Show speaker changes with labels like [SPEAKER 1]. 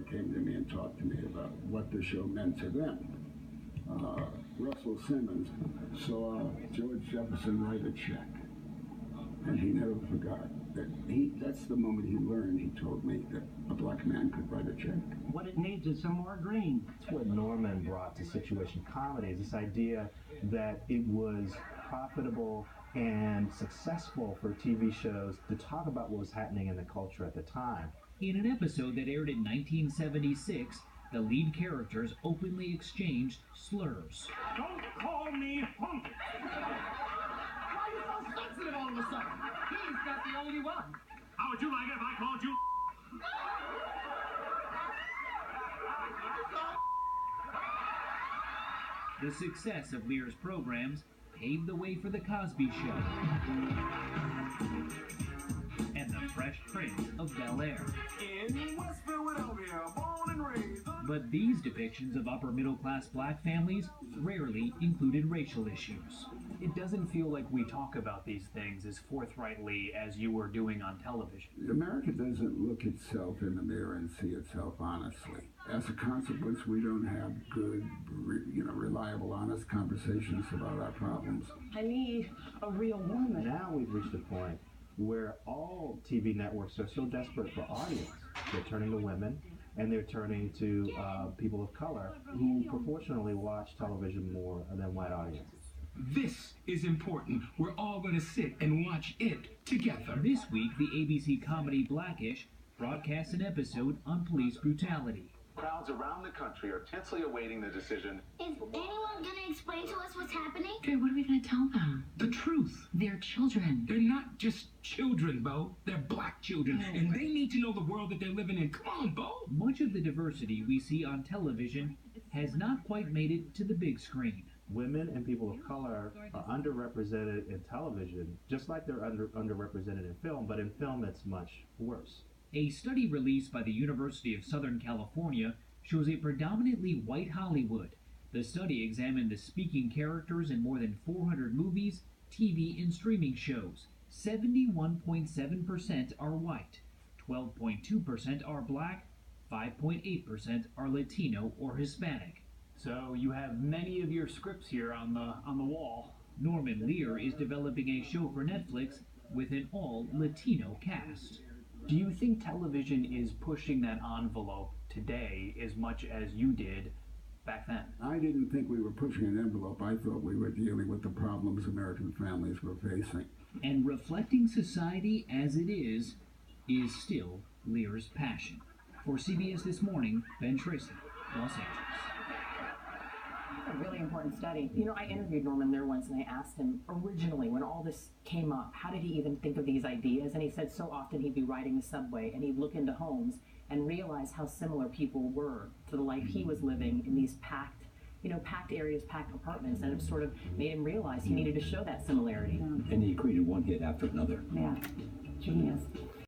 [SPEAKER 1] family came to me and talked to me about what the show meant to them. Russell Simmons saw George Jefferson write a check, and he never forgot that. That's the moment he learned, he told me, that a black man could write a check.
[SPEAKER 2] What it needs is some more green.
[SPEAKER 3] That's what Norman brought to situation comedy, is this idea that it was profitable and successful for TV shows to talk about what was happening in the culture at the time.
[SPEAKER 4] In an episode that aired in 1976, the lead characters openly exchanged slurs.
[SPEAKER 2] Don't call me punk.
[SPEAKER 5] Why are you so sensitive all of a sudden? He's not the only one.
[SPEAKER 2] How would you like it if I called you?
[SPEAKER 4] The success of Lear's programs paved the way for The Cosby Show and The Fresh Prince of Bel-Air.
[SPEAKER 5] In West Philadelphia, born and raised.
[SPEAKER 4] But these depictions of upper-middle-class black families rarely included racial issues.
[SPEAKER 6] It doesn't feel like we talk about these things as forthrightly as you were doing on television.
[SPEAKER 1] America doesn't look itself in the mirror and see itself honestly. As a consequence, we don't have good, reliable, honest conversations about our problems.
[SPEAKER 7] I need a real woman.
[SPEAKER 3] Now we've reached a point where all TV networks are so desperate for audience. They're turning to women, and they're turning to people of color who proportionally watch television more than white audiences.
[SPEAKER 8] This is important. We're all going to sit and watch it together.
[SPEAKER 4] This week, the ABC comedy Blackish broadcasts an episode on police brutality.
[SPEAKER 9] Crowds around the country are tensely awaiting the decision.
[SPEAKER 10] Is anyone going to explain to us what's happening?
[SPEAKER 8] Okay, what are we going to tell them? The truth.
[SPEAKER 11] They're children.
[SPEAKER 8] They're not just children, Bo. They're black children, and they need to know the world that they're living in. Come on, Bo.
[SPEAKER 4] Much of the diversity we see on television has not quite made it to the big screen.
[SPEAKER 3] Women and people of color are underrepresented in television, just like they're underrepresented in film, but in film it's much worse.
[SPEAKER 4] A study released by the University of Southern California shows a predominantly white Hollywood. The study examined the speaking characters in more than 400 movies, TV, and streaming shows. 71.7% are white, 12.2% are black, 5.8% are Latino or Hispanic.
[SPEAKER 6] So you have many of your scripts here on the wall.
[SPEAKER 4] Norman Lear is developing a show for Netflix with an all-Latino cast.
[SPEAKER 6] Do you think television is pushing that envelope today as much as you did back then?
[SPEAKER 1] I didn't think we were pushing an envelope. I thought we were dealing with the problems American families were facing.
[SPEAKER 4] And reflecting society as it is still Lear's passion. For CBS This Morning, Ben Tracy, Los Angeles.
[SPEAKER 7] A really important study. You know, I interviewed Norman Lear once, and I asked him originally, when all this came up, how did he even think of these ideas? And he said so often he'd be riding the subway and he'd look into homes and realize how similar people were to the life he was living in these packed areas, packed apartments, and it sort of made him realize he needed to show that similarity.
[SPEAKER 12] And he created one hit after another.
[SPEAKER 7] Yeah, genius.